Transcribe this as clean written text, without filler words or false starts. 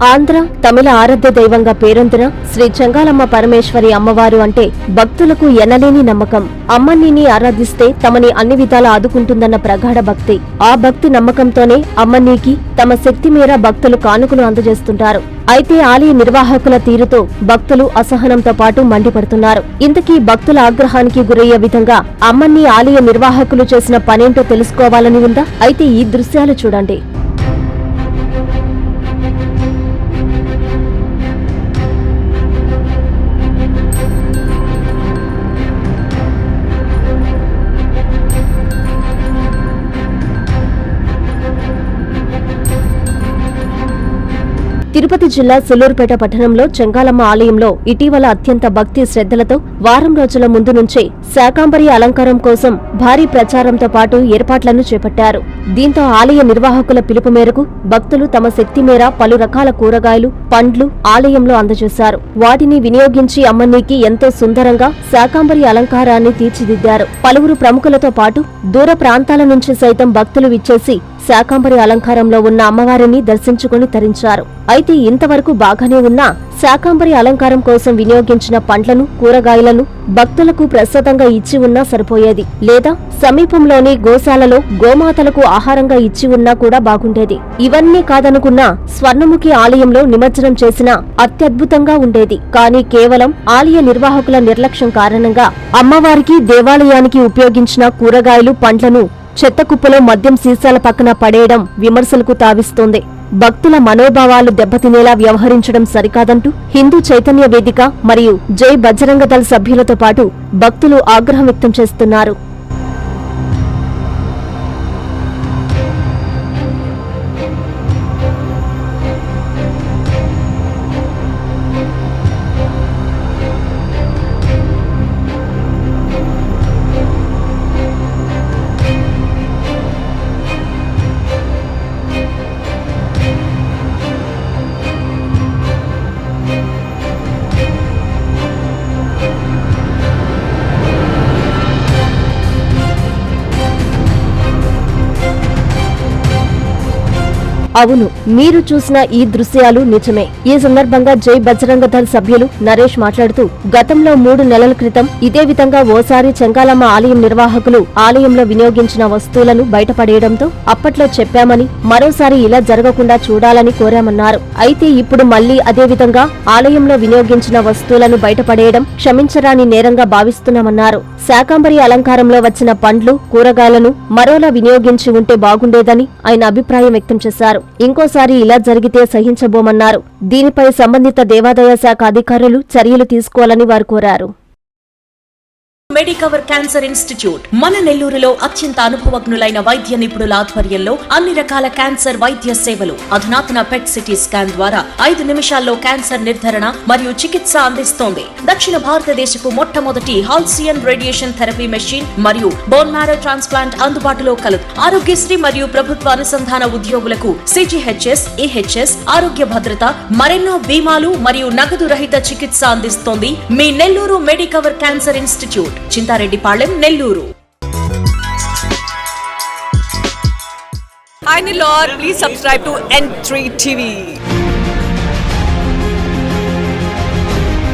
ఆంధ్ర తమిళ ఆరాధ్య దైవంగా పేరొందిన శ్రీ చెంగాలమ్మ పరమేశ్వరి అమ్మవారు అంటే భక్తులకు ఎనలేని నమ్మకం. అమ్మనిని ఆరాధిస్తే తమని అన్ని విధాలా ఆదుకుంటుందన్న ప్రగాఢ భక్తి. ఆ భక్తి నమ్మకంతోనే అమ్మనికి తమ శక్తి మేర భక్తులు కానుకలు అందజేస్తుంటారు. అయితే ఆలయ నిర్వాహకుల తీరుతో భక్తులు అసహనంతో పాటు మండిపడుతున్నారు. ఇంతకీ భక్తుల ఆగ్రహానికి గురయ్యే విధంగా అమ్మని ఆలయ నిర్వాహకులు చేసిన పనేంటో తెలుసుకోవాలని ఉందా? అయితే ఈ దృశ్యాలు చూడండి. తిరుపతి జిల్లా సులూరుపేట పట్టణంలో చెంగాలమ్మ ఆలయంలో ఇటీవల అత్యంత భక్తి శ్రద్ధలతో వారం రోజుల ముందు నుంచే శాకాంబరి అలంకారం కోసం భారీ ప్రచారంతో పాటు ఏర్పాట్లను చేపట్టారు. దీంతో ఆలయ నిర్వాహకుల పిలుపు మేరకు భక్తులు తమ శక్తి మేర పలు రకాల కూరగాయలు, పండ్లు ఆలయంలో అందజేశారు. వాటిని వినియోగించి అమ్మనికి ఎంతో సుందరంగా శాకాంబరి అలంకారాన్ని తీర్చిదిద్దారు. పలువురు ప్రముఖులతో పాటు దూర ప్రాంతాల నుంచి సైతం భక్తులు విచ్చేసి శాకాంబరి అలంకారంలో ఉన్న అమ్మవారిని దర్శించుకుని తరించారు. అయితే ఇంతవరకు బాగానే ఉన్నా శాకాంబరి అలంకారం కోసం వినియోగించిన పండ్లను, కూరగాయలను భక్తులకు ప్రసాదంగా ఇచ్చి ఉన్నా సరిపోయేది. లేదా సమీపంలోని గోశాలలో గోమాతలకు ఆహారంగా ఇచ్చి ఉన్నా కూడా బాగుండేది. ఇవన్నీ కాదనుకున్నా స్వర్ణముఖి ఆలయంలో నిమజ్జనం చేసినా అత్యద్భుతంగా ఉండేది. కానీ కేవలం ఆలయ నిర్వాహకుల నిర్లక్ష్యం కారణంగా అమ్మవారికి దేవాలయానికి ఉపయోగించిన కూరగాయలు, పండ్లను చెత్తకుప్పలో మద్యం సీసాల పక్కన పడేయడం విమర్శలకు తావిస్తోంది. భక్తుల మనోభావాలు దెబ్బతినేలా వ్యవహరించడం సరికాదంటూ హిందూ చైతన్య వేదిక మరియు జై బజరంగ దళ్ సభ్యులతో పాటు భక్తులు ఆగ్రహం వ్యక్తం చేస్తున్నారు. అవును, మీరు చూసిన ఈ దృశ్యాలు నిజమే. ఈ సందర్భంగా జై బజరంగ దళ్ సభ్యులు నరేష్ మాట్లాడుతూ, గతంలో 3 నెలల క్రితం ఇదే విధంగా ఓసారి చెంగాలమ్మ ఆలయం నిర్వాహకులు ఆలయంలో వినియోగించిన వస్తువులను బయటపడేయడంతో అప్పట్లో చెప్పామని, మరోసారి ఇలా జరగకుండా చూడాలని కోరామన్నారు. అయితే ఇప్పుడు మళ్లీ అదే విధంగా ఆలయంలో వినియోగించిన వస్తువులను బయటపడేయడం క్షమించరాని నేరంగా భావిస్తున్నామన్నారు. శాకాంబరి అలంకారంలో వచ్చిన పండ్లు, కూరగాయలను మరోలా వినియోగించి ఉంటే బాగుండేదని ఆయన అభిప్రాయం వ్యక్తం చేశారు. ఇంకోసారి ఇలా జరిగితే సహించబోమన్నారు. దీనిపై సంబంధిత దేవాదాయ శాఖ అధికారులు చర్యలు తీసుకోవాలని వారు కోరారు. మెడికవర్ క్యాన్సర్ ఇన్స్టిట్యూట్ మన నెల్లూరులో అత్యంత అనుభవజ్ఞులైన వైద్య నిపుణుల ఆధ్వర్యంలో అన్ని రకాల క్యాన్సర్ వైద్య సేవలు. అధునాతన పెట్ సిటీ స్కాన్ ద్వారా 5 నిమిషాల్లో క్యాన్సర్ నిర్ధారణ మరియు చికిత్స అందిస్తోంది. దక్షిణ భారతదేశపు మొట్టమొదటి హాల్సియన్ రేడియేషన్ థెరపీ మెషిన్ మరియు బోన్ మ్యారో ట్రాన్స్ప్లాంట్ అందుబాటులో కలదు. ఆరోగ్యశ్రీ మరియు ప్రభుత్వ అనుసంధాన ఉద్యోగులకు సిజిహెచ్ఎస్, ఈహెచ్ఎస్, ఆరోగ్య భద్రత, మరెన్నో బీమాలు మరియు నగదు రహిత చికిత్స అందిస్తోంది మీ Nellore Medicover cancer institute, Chintareddypalem, Nellore. Hi Nilor, please subscribe to N3 TV.